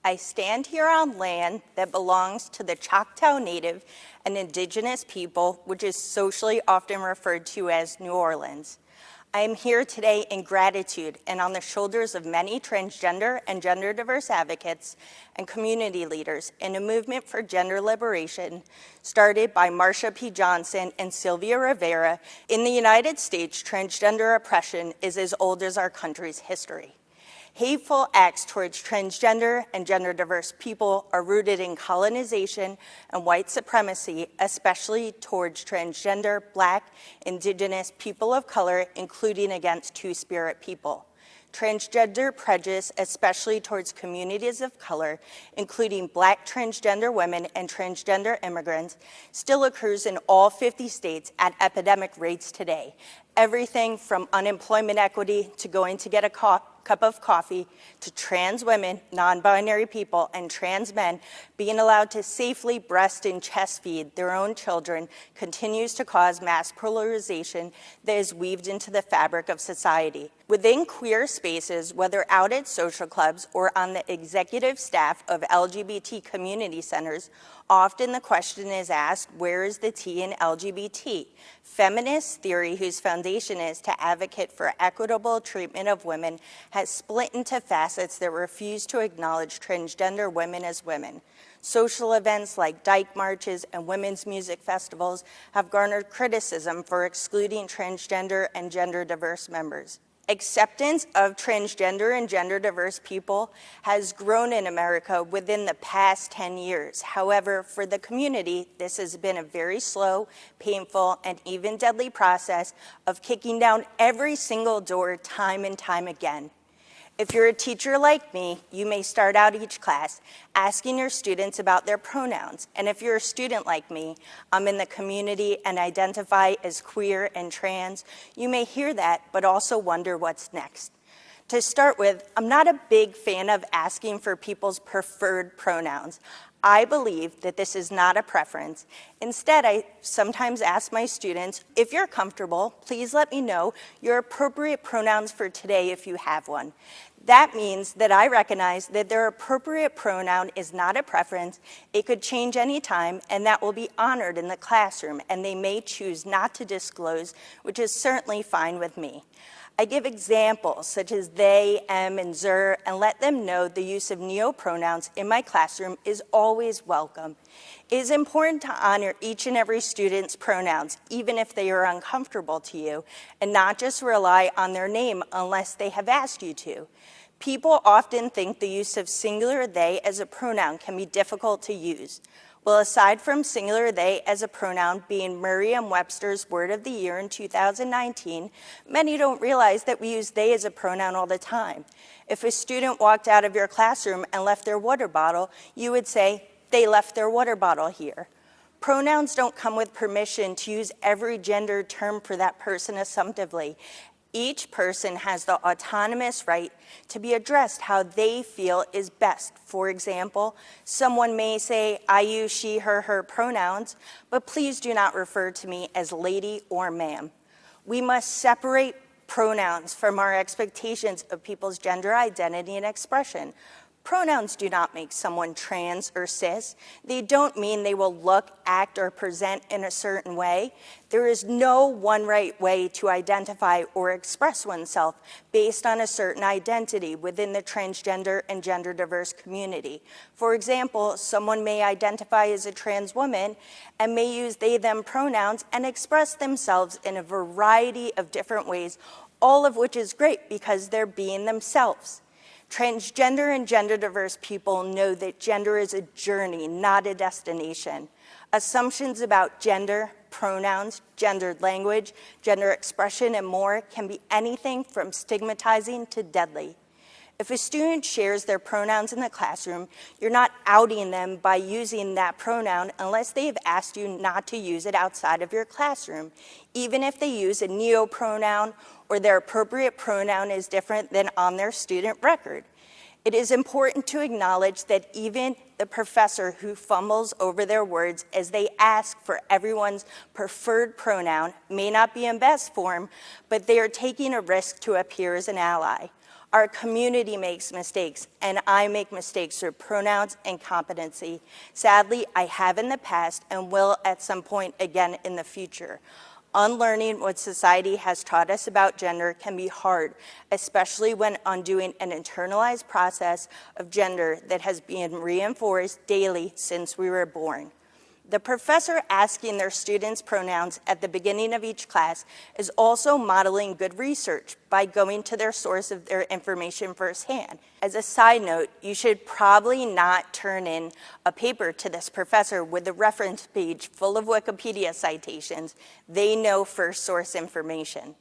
I stand here on land that belongs to the Choctaw Native and Indigenous people, which is socially often referred to as New Orleans. I am here today in gratitude and on the shoulders of many transgender and gender diverse advocates and community leaders in a movement for gender liberation started by Marsha P. Johnson and Sylvia Rivera. In the United States, transgender oppression is as old as our country's history. Hateful acts towards transgender and gender diverse people are rooted in colonization and white supremacy, especially towards transgender, Black, Indigenous, people of color, including against Two-Spirit people. Transgender prejudice, especially towards communities of color, including Black transgender women and transgender immigrants, still occurs in all 50 states at epidemic rates today. Everything from unemployment equity to going to get a cup of coffee, to trans women, non-binary people, and trans men being allowed to safely breast and chest feed their own children continues to cause mass polarization that is weaved into the fabric of society. Within queer spaces, whether out at social clubs or on the executive staff of LGBT community centers, often the question is asked, where is the T in LGBT? Feminist theory, whose foundation is to advocate for equitable treatment of women, has split into facets that refuse to acknowledge transgender women as women. Social events like dyke marches and women's music festivals have garnered criticism for excluding transgender and gender diverse members. Acceptance of transgender and gender diverse people has grown in America within the past 10 years. However, for the community, this has been a very slow, painful, and even deadly process of kicking down every single door time and time again. If you're a teacher like me, you may start out each class asking your students about their pronouns. And if you're a student like me, I'm in the community and identify as queer and trans, you may hear that, but also wonder what's next. To start with, I'm not a big fan of asking for people's preferred pronouns. I believe that this is not a preference. Instead, I sometimes ask my students, if you're comfortable, please let me know your appropriate pronouns for today if you have one. That means that I recognize that their appropriate pronoun is not a preference, it could change any time, and that will be honored in the classroom, and they may choose not to disclose, which is certainly fine with me. I give examples such as they, em, and zer, and let them know the use of neopronouns in my classroom is always welcome. It is important to honor each and every student's pronouns, even if they are uncomfortable to you, and not just rely on their name unless they have asked you to. People often think the use of singular they as a pronoun can be difficult to use. Well, aside from singular they as a pronoun being Merriam-Webster's Word of the Year in 2019, many don't realize that we use they as a pronoun all the time. If a student walked out of your classroom and left their water bottle, you would say, they left their water bottle here. Pronouns don't come with permission to use every gender term for that person assumptively. Each person has the autonomous right to be addressed how they feel is best. For example, someone may say, I use she, her pronouns, but please do not refer to me as lady or ma'am. We must separate pronouns from our expectations of people's gender identity and expression. Pronouns do not make someone trans or cis. They don't mean they will look, act, or present in a certain way. There is no one right way to identify or express oneself based on a certain identity within the transgender and gender diverse community. For example, someone may identify as a trans woman and may use they, them pronouns and express themselves in a variety of different ways, all of which is great because they're being themselves. Transgender and gender diverse people know that gender is a journey, not a destination. Assumptions about gender, pronouns, gendered language, gender expression, and more can be anything from stigmatizing to deadly. If a student shares their pronouns in the classroom, you're not outing them by using that pronoun unless they've asked you not to use it outside of your classroom, even if they use a neopronoun or their appropriate pronoun is different than on their student record. It is important to acknowledge that even the professor who fumbles over their words as they ask for everyone's preferred pronoun may not be in best form, but they are taking a risk to appear as an ally. Our community makes mistakes, and I make mistakes through pronouns and competency. Sadly, I have in the past and will at some point again in the future. Unlearning what society has taught us about gender can be hard, especially when undoing an internalized process of gender that has been reinforced daily since we were born. The professor asking their students pronouns at the beginning of each class is also modeling good research by going to their source of their information firsthand. As a side note, you should probably not turn in a paper to this professor with a reference page full of Wikipedia citations. They know first source information.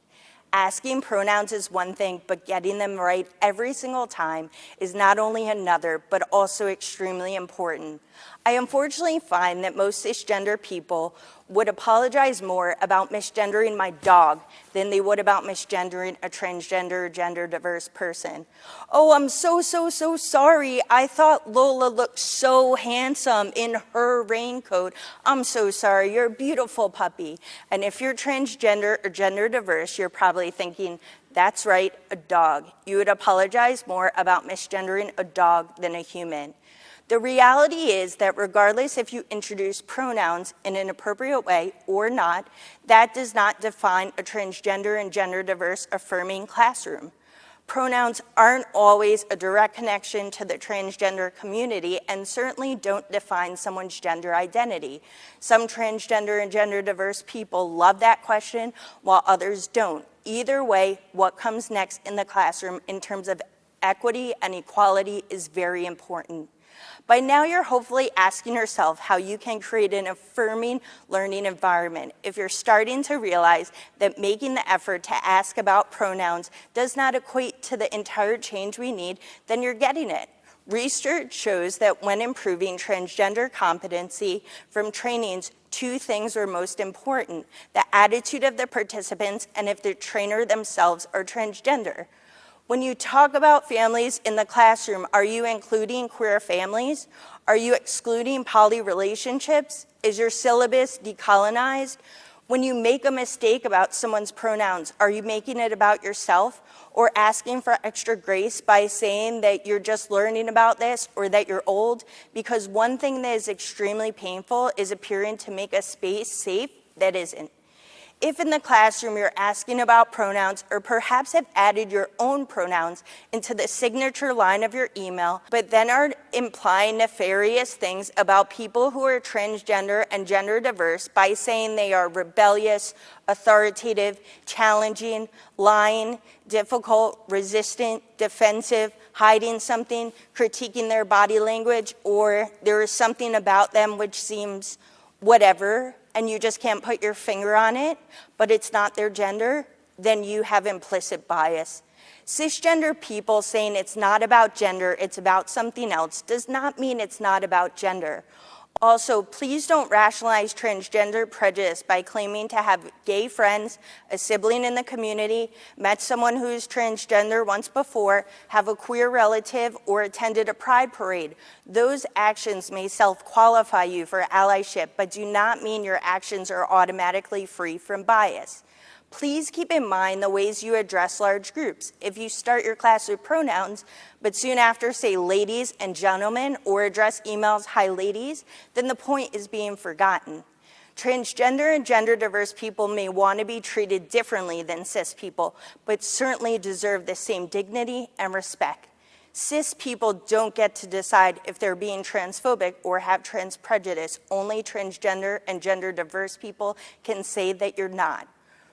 Asking pronouns is one thing, but getting them right every single time is not only another, but also extremely important. I unfortunately find that most cisgender people would apologize more about misgendering my dog than they would about misgendering a transgender or gender diverse person. Oh, I'm so sorry. I thought Lola looked so handsome in her raincoat. I'm so sorry. You're a beautiful puppy. And if you're transgender or gender diverse, you're probably thinking, that's right, a dog. You would apologize more about misgendering a dog than a human. The reality is that regardless if you introduce pronouns in an appropriate way or not, that does not define a transgender and gender diverse affirming classroom. Pronouns aren't always a direct connection to the transgender community and certainly don't define someone's gender identity. Some transgender and gender diverse people love that question while others don't. Either way, what comes next in the classroom in terms of equity and equality is very important. By now, you're hopefully asking yourself how you can create an affirming learning environment. If you're starting to realize that making the effort to ask about pronouns does not equate to the entire change we need, then you're getting it. Research shows that when improving transgender competency from trainings, two things are most important: the attitude of the participants and if the trainer themselves are transgender. When you talk about families in the classroom, are you including queer families? Are you excluding poly relationships? Is your syllabus decolonized? When you make a mistake about someone's pronouns, are you making it about yourself or asking for extra grace by saying that you're just learning about this or that you're old? Because one thing that is extremely painful is appearing to make a space safe that isn't. If in the classroom you're asking about pronouns or perhaps have added your own pronouns into the signature line of your email, but then are implying nefarious things about people who are transgender and gender diverse by saying they are rebellious, authoritative, challenging, lying, difficult, resistant, defensive, hiding something, critiquing their body language, or there is something about them which seems whatever, and you just can't put your finger on it, but it's not their gender, then you have implicit bias. Cisgender people saying it's not about gender, it's about something else, does not mean it's not about gender. Also, please don't rationalize transgender prejudice by claiming to have gay friends, a sibling in the community, met someone who is transgender once before, have a queer relative, or attended a pride parade. Those actions may self-qualify you for allyship, but do not mean your actions are automatically free from bias. Please keep in mind the ways you address large groups. If you start your class with pronouns, but soon after say ladies and gentlemen, or address emails, hi ladies, then the point is being forgotten. Transgender and gender diverse people may want to be treated differently than cis people, but certainly deserve the same dignity and respect. Cis people don't get to decide if they're being transphobic or have trans prejudice. Only transgender and gender diverse people can say that you're not.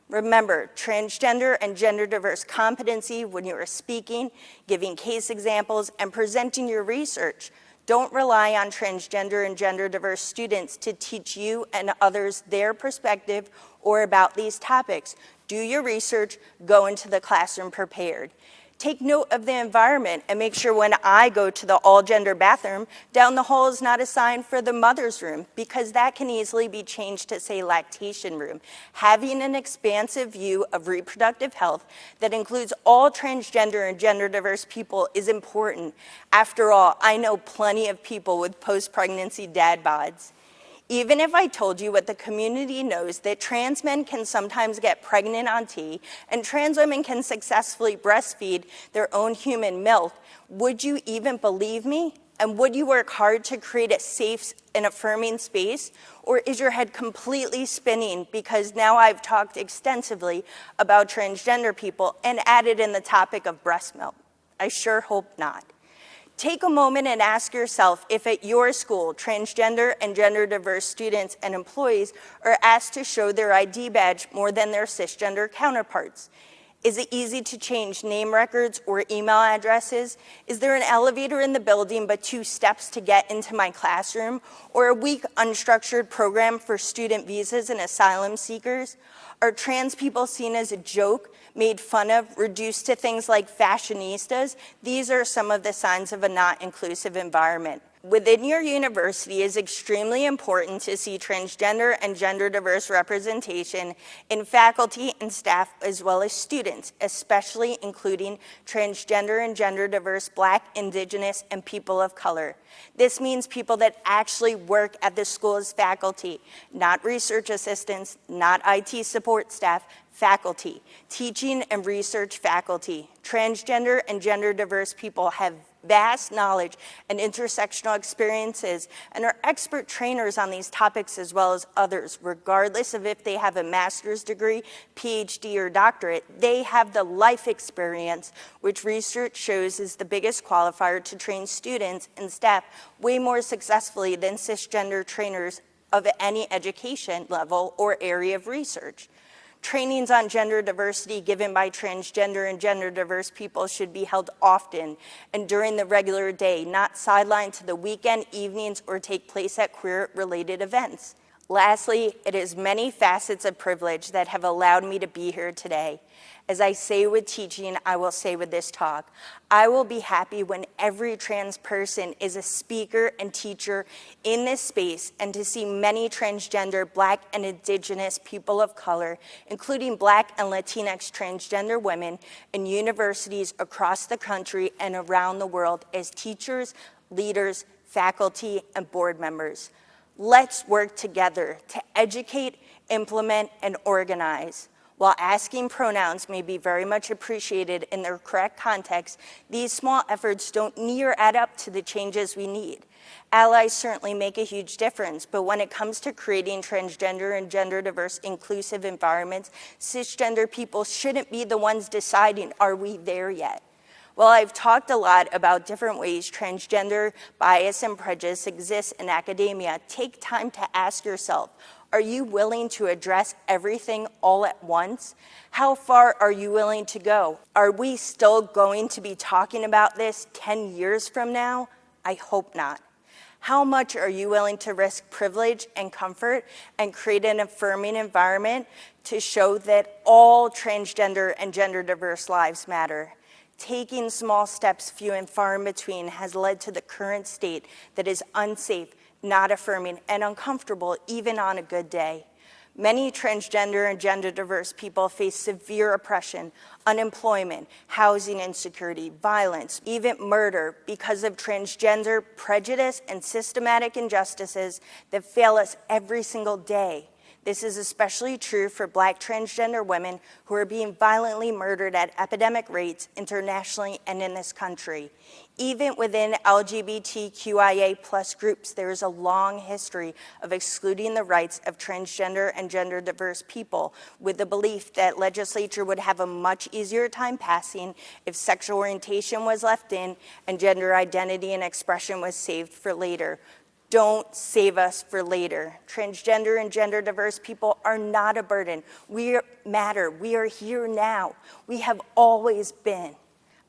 Remember, transgender and gender diverse competency when you are speaking, giving case examples, and presenting your research. Don't rely on transgender and gender diverse students to teach you and others their perspective or about these topics. Do your research, go into the classroom prepared. Take note of the environment and make sure when I go to the all-gender bathroom, down the hall is not a sign for the mother's room, because that can easily be changed to say lactation room. Having an expansive view of reproductive health that includes all transgender and gender diverse people is important. After all, I know plenty of people with post-pregnancy dad bods. Even if I told you what the community knows, that trans men can sometimes get pregnant on tea and trans women can successfully breastfeed their own human milk, would you even believe me? And would you work hard to create a safe and affirming space? Or is your head completely spinning because now I've talked extensively about transgender people and added in the topic of breast milk? I sure hope not. Take a moment and ask yourself if at your school, transgender and gender diverse students and employees are asked to show their ID badge more than their cisgender counterparts. Is it easy to change name records or email addresses? Is there an elevator in the building but 2 steps to get into my classroom? Or a weak, unstructured program for student visas and asylum seekers? Are trans people seen as a joke, made fun of, reduced to things like fashionistas? These are some of the signs of a not inclusive environment. Within your university, it is extremely important to see transgender and gender diverse representation in faculty and staff as well as students, especially including transgender and gender diverse Black, Indigenous, and people of color. This means people that actually work at the school as faculty, not research assistants, not IT support staff, faculty, teaching and research faculty. Transgender and gender diverse people have vast knowledge and intersectional experiences and are expert trainers on these topics as well as others. Regardless of if they have a master's degree, PhD, or doctorate, they have the life experience, which research shows is the biggest qualifier to train students and staff way more successfully than cisgender trainers of any education level or area of research. Trainings on gender diversity given by transgender and gender diverse people should be held often and during the regular day, not sidelined to the weekend, evenings, or take place at queer-related events. Lastly, it is many facets of privilege that have allowed me to be here today. As I say with teaching, I will say with this talk. I will be happy when every trans person is a speaker and teacher in this space, and to see many transgender, Black, and Indigenous people of color, including Black and Latinx transgender women in universities across the country and around the world as teachers, leaders, faculty, and board members. Let's work together to educate, implement, and organize. While asking pronouns may be very much appreciated in their correct context, these small efforts don't near add up to the changes we need. Allies certainly make a huge difference, but when it comes to creating transgender and gender diverse inclusive environments, cisgender people shouldn't be the ones deciding, are we there yet? While I've talked a lot about different ways transgender bias and prejudice exists in academia, take time to ask yourself, are you willing to address everything all at once? How far are you willing to go? Are we still going to be talking about this 10 years from now? I hope not. How much are you willing to risk privilege and comfort and create an affirming environment to show that all transgender and gender diverse lives matter? Taking small steps, few and far in between, has led to the current state that is unsafe, not affirming, and uncomfortable even on a good day. Many transgender and gender diverse people face severe oppression, unemployment, housing insecurity, violence, even murder because of transgender prejudice and systematic injustices that fail us every single day. This is especially true for Black transgender women who are being violently murdered at epidemic rates internationally and in this country. Even within LGBTQIA+ groups, there is a long history of excluding the rights of transgender and gender diverse people, with the belief that legislature would have a much easier time passing if sexual orientation was left in and gender identity and expression was saved for later. Don't save us for later. Transgender and gender diverse people are not a burden. We matter. We are here now. We have always been.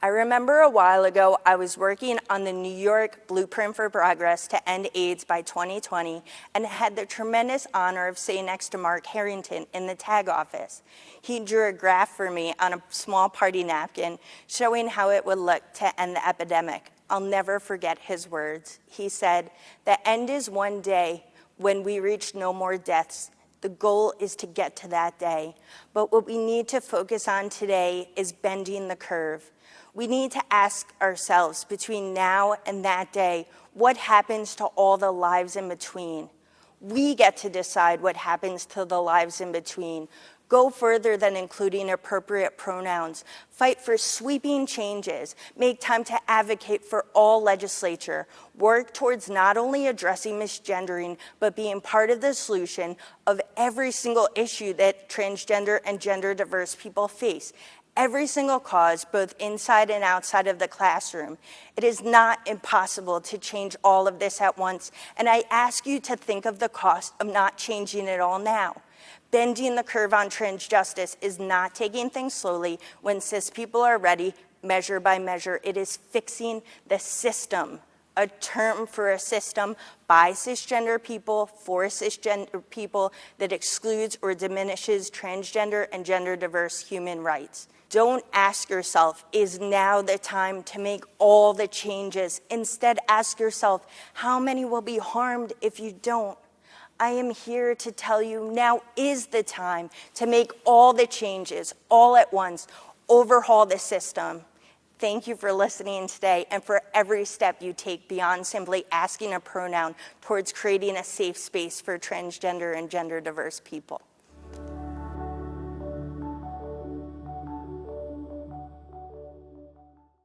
I remember a while ago, I was working on the New York Blueprint for Progress to End AIDS by 2020 and had the tremendous honor of sitting next to Mark Harrington in the tag office. He drew a graph for me on a small party napkin showing how it would look to end the epidemic. I'll never forget his words. He said, "The end is one day when we reach no more deaths. The goal is to get to that day. But what we need to focus on today is bending the curve. We need to ask ourselves between now and that day, what happens to all the lives in between? We get to decide what happens to the lives in between. Go further than including appropriate pronouns. Fight for sweeping changes. Make time to advocate for all legislature. Work towards not only addressing misgendering, but being part of the solution of every single issue that transgender and gender diverse people face. Every single cause, both inside and outside of the classroom. It is not impossible to change all of this at once, and I ask you to think of the cost of not changing it all now. Bending the curve on trans justice is not taking things slowly when cis people are ready, measure by measure. It is fixing the system, a term for a system by cisgender people, for cisgender people, that excludes or diminishes transgender and gender diverse human rights. Don't ask yourself, is now the time to make all the changes? Instead, ask yourself, how many will be harmed if you don't? I am here to tell you now is the time to make all the changes all at once, overhaul the system. Thank you for listening today and for every step you take beyond simply asking a pronoun towards creating a safe space for transgender and gender diverse people.